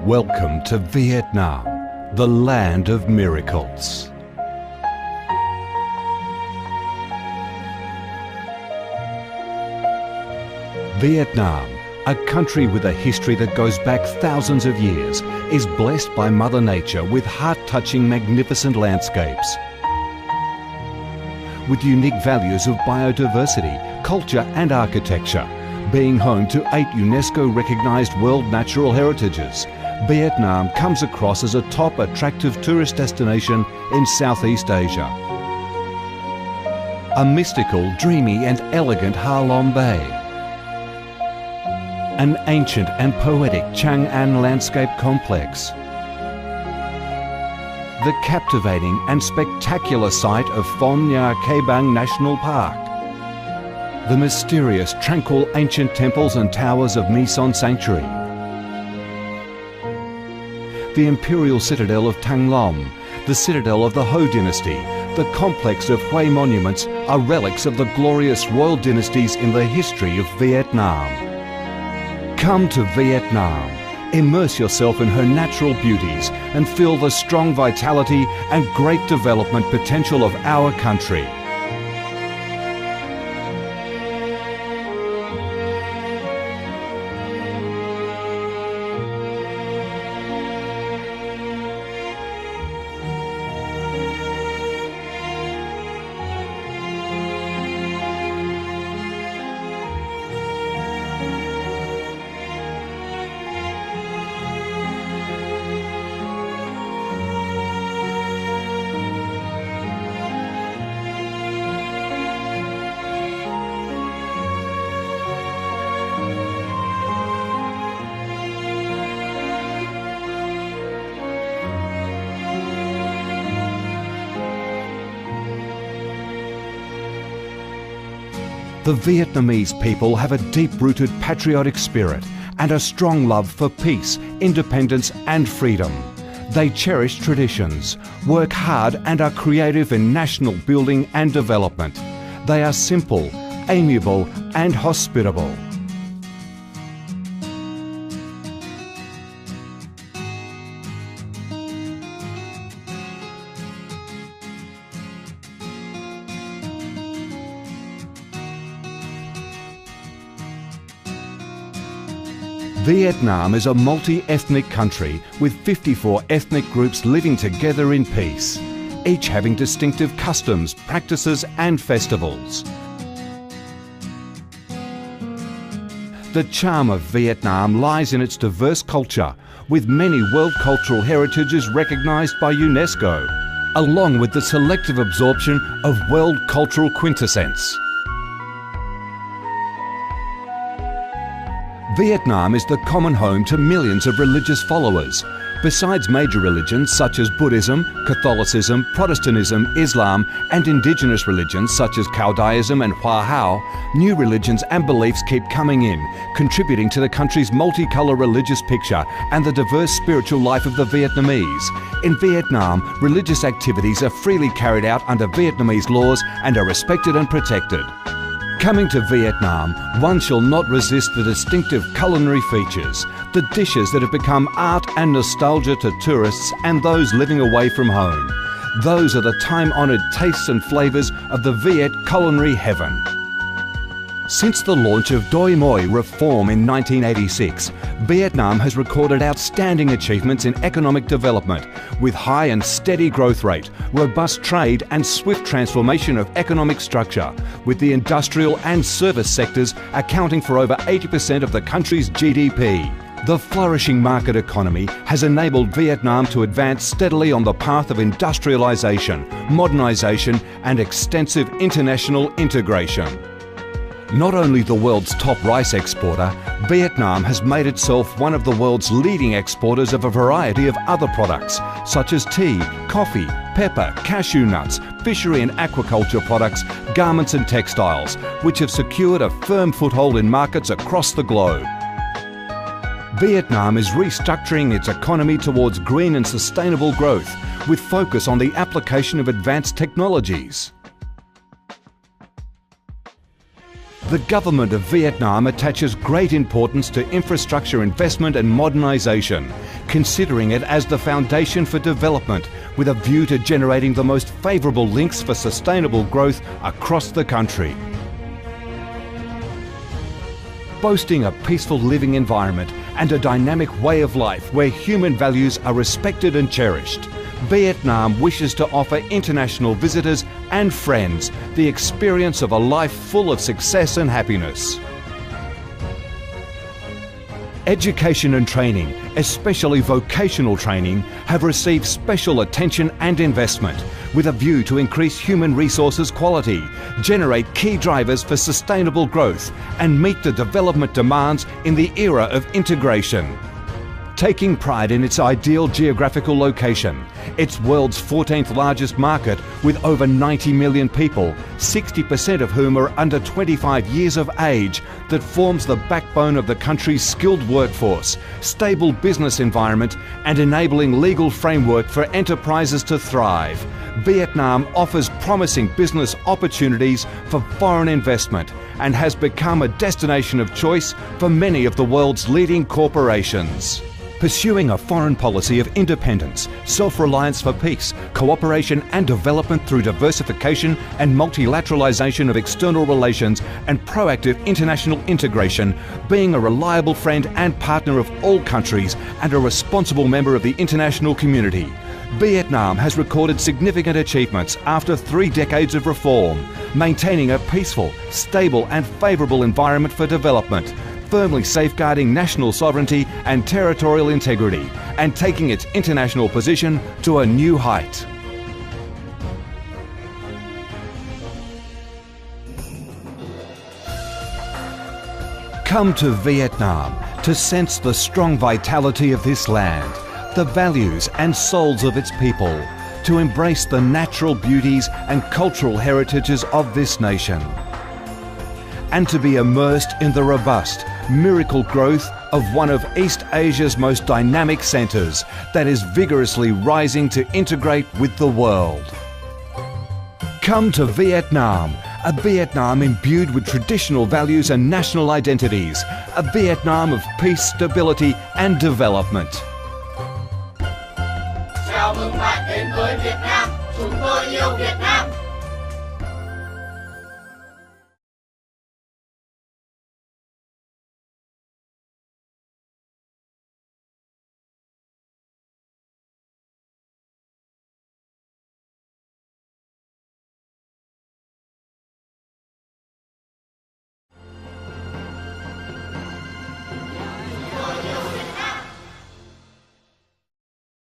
Welcome to Vietnam, the land of miracles. Vietnam, a country with a history that goes back thousands of years, is blessed by Mother Nature with heart-touching, magnificent landscapes. With unique values of biodiversity, culture and architecture, being home to 8 UNESCO-recognised World Natural Heritages, Vietnam comes across as a top attractive tourist destination in Southeast Asia. A mystical, dreamy and elegant Ha Long Bay. An ancient and poetic Chang An landscape complex. The captivating and spectacular site of Phong Nha Ke Bang National Park. The mysterious, tranquil ancient temples and towers of My Son Sanctuary. The imperial citadel of Thăng Long, the citadel of the Ho dynasty, the complex of Hue monuments are relics of the glorious royal dynasties in the history of Vietnam. Come to Vietnam, immerse yourself in her natural beauties and feel the strong vitality and great development potential of our country. The Vietnamese people have a deep-rooted patriotic spirit and a strong love for peace, independence and freedom. They cherish traditions, work hard and are creative in national building and development. They are simple, amiable and hospitable. Vietnam is a multi-ethnic country with 54 ethnic groups living together in peace, each having distinctive customs, practices and festivals. The charm of Vietnam lies in its diverse culture, with many World Cultural Heritages recognised by UNESCO, along with the selective absorption of World Cultural Quintessence. Vietnam is the common home to millions of religious followers. Besides major religions such as Buddhism, Catholicism, Protestantism, Islam and indigenous religions such as Cao Daism and Hoa Hao, new religions and beliefs keep coming in, contributing to the country's multicolour religious picture and the diverse spiritual life of the Vietnamese. In Vietnam, religious activities are freely carried out under Vietnamese laws and are respected and protected. Coming to Vietnam, one shall not resist the distinctive culinary features, the dishes that have become art and nostalgia to tourists and those living away from home. Those are the time-honoured tastes and flavours of the Viet culinary heaven. Since the launch of Doi Moi reform in 1986, Vietnam has recorded outstanding achievements in economic development, with high and steady growth rate, robust trade and swift transformation of economic structure, with the industrial and service sectors accounting for over 80% of the country's GDP. The flourishing market economy has enabled Vietnam to advance steadily on the path of industrialisation, modernisation and extensive international integration. Not only the world's top rice exporter, Vietnam has made itself one of the world's leading exporters of a variety of other products, such as tea, coffee, pepper, cashew nuts, fishery and aquaculture products, garments and textiles, which have secured a firm foothold in markets across the globe. Vietnam is restructuring its economy towards green and sustainable growth, with focus on the application of advanced technologies. The government of Vietnam attaches great importance to infrastructure investment and modernisation, considering it as the foundation for development with a view to generating the most favourable links for sustainable growth across the country. Boasting a peaceful living environment and a dynamic way of life where human values are respected and cherished, Vietnam wishes to offer international visitors and friends the experience of a life full of success and happiness. Education and training, especially vocational training, have received special attention and investment with a view to increase human resources quality, generate key drivers for sustainable growth and meet the development demands in the era of integration. Taking pride in its ideal geographical location, its world's 14th largest market with over 90 million people, 60% of whom are under 25 years of age, that forms the backbone of the country's skilled workforce, stable business environment and enabling legal framework for enterprises to thrive, Vietnam offers promising business opportunities for foreign investment and has become a destination of choice for many of the world's leading corporations. Pursuing a foreign policy of independence, self-reliance for peace, cooperation and development through diversification and multilateralization of external relations and proactive international integration, being a reliable friend and partner of all countries and a responsible member of the international community. Vietnam has recorded significant achievements after 3 decades of reform, maintaining a peaceful, stable and favourable environment for development, firmly safeguarding national sovereignty and territorial integrity, and taking its international position to a new height. Come to Vietnam to sense the strong vitality of this land, the values and souls of its people, to embrace the natural beauties and cultural heritages of this nation, and to be immersed in the robust, miracle growth of one of East Asia's most dynamic centres that is vigorously rising to integrate with the world. Come to Vietnam, a Vietnam imbued with traditional values and national identities, a Vietnam of peace, stability and development. Chào mừng bạn đến với Việt Nam, chúng tôi yêu Việt Nam.